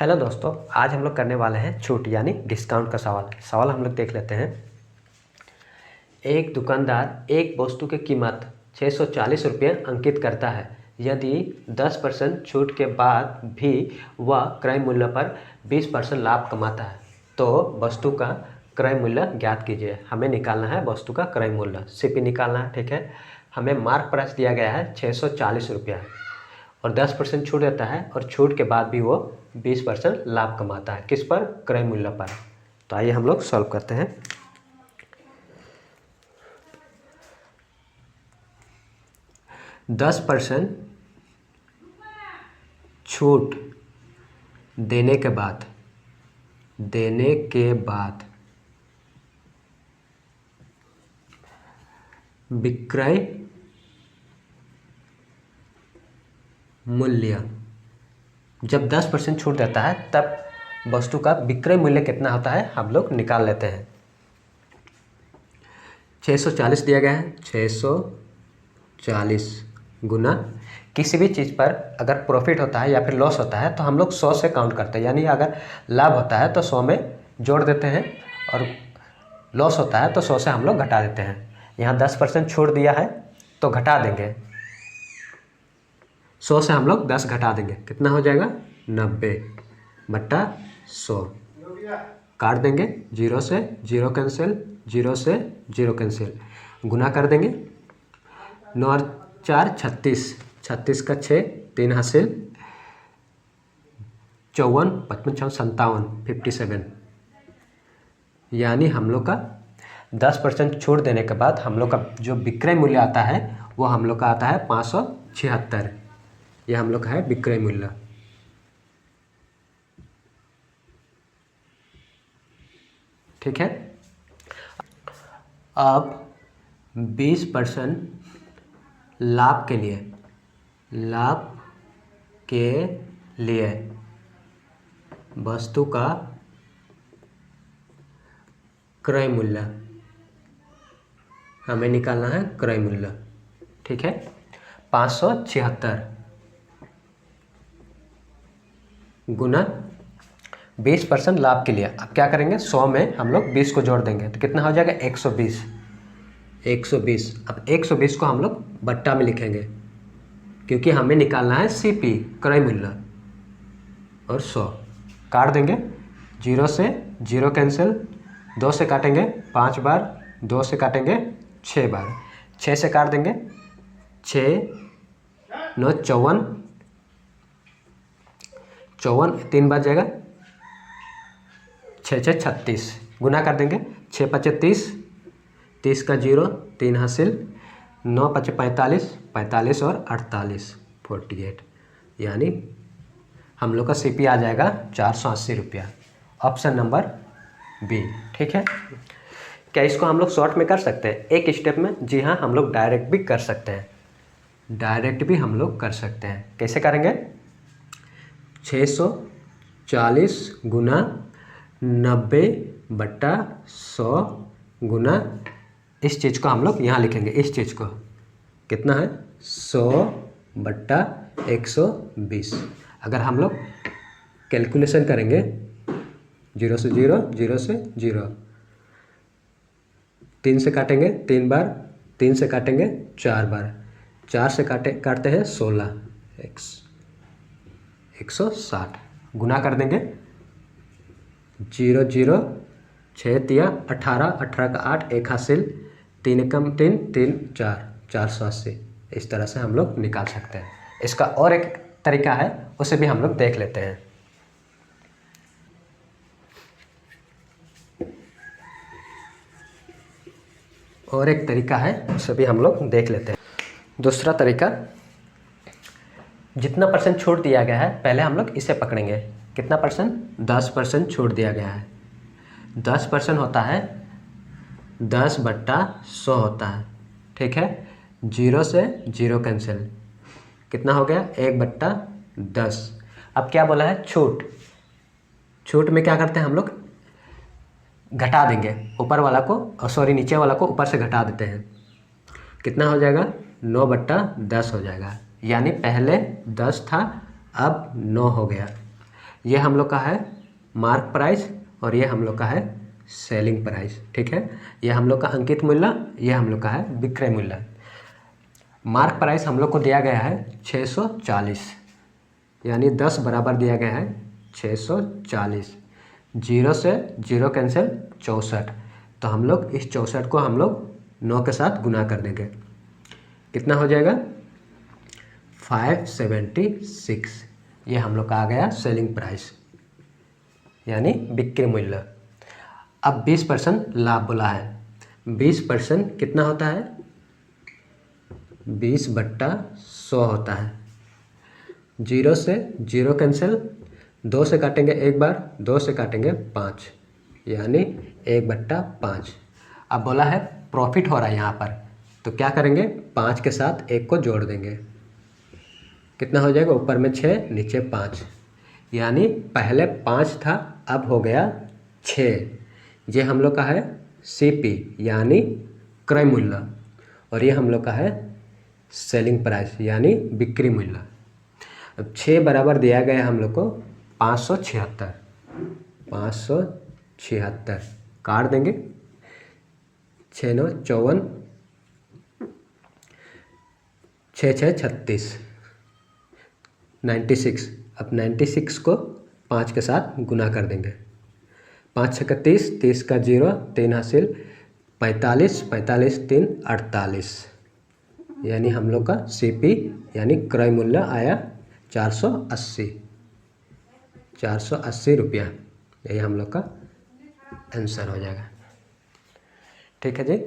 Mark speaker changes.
Speaker 1: Hello दोस्तों, आज हम लोग करने वाले हैं छूट यानी डिस्काउंट का सवाल हम लोग देख लेते हैं। एक दुकानदार एक वस्तु की कीमत 640 रुपये अंकित करता है। यदि 10% छूट के बाद भी वह क्रय मूल्य पर 20% लाभ कमाता है तो वस्तु का क्रय मूल्य ज्ञात कीजिए। हमें निकालना है वस्तु का क्रय मूल्य, सीपी निकालना है। ठीक है, हमें मार्क प्राइस दिया गया है 640 रुपया और 10% छूट देता है और छूट के बाद भी वो 20% लाभ कमाता है। किस पर? क्रय मूल्य पर। तो आइए हम लोग सॉल्व करते हैं। दस % छूट देने के बाद विक्रय मूल्य, जब 10% छूट देता है तब वस्तु का विक्रय मूल्य कितना होता है हम लोग निकाल लेते हैं। 640 दिया गया है, 640 गुना किसी भी चीज़ पर अगर प्रॉफिट होता है या फिर लॉस होता है तो हम लोग 100 से काउंट करते हैं, यानी अगर लाभ होता है तो 100 में जोड़ देते हैं और लॉस होता है तो 100 से हम लोग घटा देते हैं। यहाँ 10% छूट दिया है तो घटा देंगे, 100 से हम लोग 10 घटा देंगे, कितना हो जाएगा 90/100। काट देंगे, 0 से 0 कैंसिल, 0 से 0 कैंसिल, गुना कर देंगे। 9 और 4 36, 36 का 6, 3 हासिल, 54, 55, 57, 57। यानी हम लोग का 10% छूट देने के बाद हम लोग का जो विक्रय मूल्य आता है वो हम लोग का आता है 576। यह हम लोग का है विक्रय मूल्य। ठीक है, अब 20% लाभ के लिए वस्तु का क्रय मूल्य हमें निकालना है। क्रय मूल्य ठीक है, 576 गुना 20% लाभ के लिए। अब क्या करेंगे, 100 में हम लोग 20 को जोड़ देंगे तो कितना हो जाएगा 120। 120, अब 120 को हम लोग बट्टा में लिखेंगे क्योंकि हमें निकालना है सीपी क्रय मूल्य। और 100 काट देंगे, 0 से 0 कैंसिल, 2 से काटेंगे 5 बार, 2 से काटेंगे 6 बार, 6 से काट देंगे, 6 9 54, 54 3 बार जाएगा, 6 6 36, गुना कर देंगे, 6 5 30, 30 का 0, 3 हासिल, 9 5 45, 45 और 48 48, यानी हम लोग का सीपी आ जाएगा 480 रुपया। Option number B. ठीक है, क्या इसको हम लोग शॉर्ट में कर सकते हैं एक स्टेप में? जी हाँ, हम लोग डायरेक्ट भी कर सकते हैं। डायरेक्ट भी हम लोग कर सकते हैं। कैसे करेंगे? 640 गुना 90/100 गुना इस चीज़ को हम लोग यहाँ लिखेंगे। इस चीज़ को कितना है 100/120। अगर हम लोग कैलकुलेशन करेंगे 0 से 0, 0 से 0, 3 से काटेंगे 3 बार, 3 से काटेंगे 4 बार, 4 से काटते हैं 16, 160, गुना कर देंगे, 0 0, 6 तिया 18, 18 का 8, 1 हासिल, 3 एकम 3, 3 4, 480। इस तरह से हम लोग निकाल सकते हैं। इसका और एक तरीका है, उसे भी हम लोग देख लेते हैं। और एक तरीका है, उसे भी हम लोग देख लेते हैं। दूसरा तरीका, जितना परसेंट छूट दिया गया है पहले हम लोग इसे पकड़ेंगे। कितना परसेंट? 10% छूट दिया गया है। 10% होता है 10/100 होता है। ठीक है, 0 से 0 कैंसिल, कितना हो गया 1/10। अब क्या बोला है? छूट। छूट में क्या करते हैं हम लोग? घटा देंगे ऊपर वाला को, सॉरी नीचे वाला को ऊपर से घटा देते हैं। कितना हो जाएगा 9/10 हो जाएगा। यानी पहले 10 था अब 9 हो गया। ये हम लोग का है मार्क प्राइस और ये हम लोग का है सेलिंग प्राइस। ठीक है, ये हम लोग का अंकित मूल्य, ये हम लोग का है विक्रय मूल्य। मार्क प्राइस हम लोग को दिया गया है 640, यानी 10 बराबर दिया गया है 640। 0 से 0 कैंसिल 64, तो हम लोग इस 64 को हम लोग 9 के साथ गुना कर देंगे। कितना हो जाएगा 576। ये हम लोग का आ गया सेलिंग प्राइस यानी बिक्री मूल्य। अब 20% लाभ बोला है। 20% कितना होता है 20/100 होता है। 0 से 0 कैंसिल, 2 से काटेंगे एक बार, 2 से काटेंगे 5, यानी 1/5। अब बोला है प्रॉफिट हो रहा है यहाँ पर, तो क्या करेंगे 5 के साथ 1 को जोड़ देंगे। कितना हो जाएगा, ऊपर में 6 नीचे 5, यानी पहले 5 था अब हो गया 6। ये हम लोग का है CP यानी क्रय मूल्य, और ये हम लोग का है सेलिंग प्राइस यानी बिक्री मूल्य। अब 6 बराबर दिया गया है हम लोग को 576। 576 काट देंगे, 6 9 54, 6 6 36, 96। अब 96 को 5 के साथ गुना कर देंगे। 5 6 30, 30 का 0, 3 हासिल 45, 45 3 48, यानी हम लोग का CP यानी क्रय मूल्य आया 480। 480 रुपया, यही हम लोग का आंसर हो जाएगा। ठीक है जी।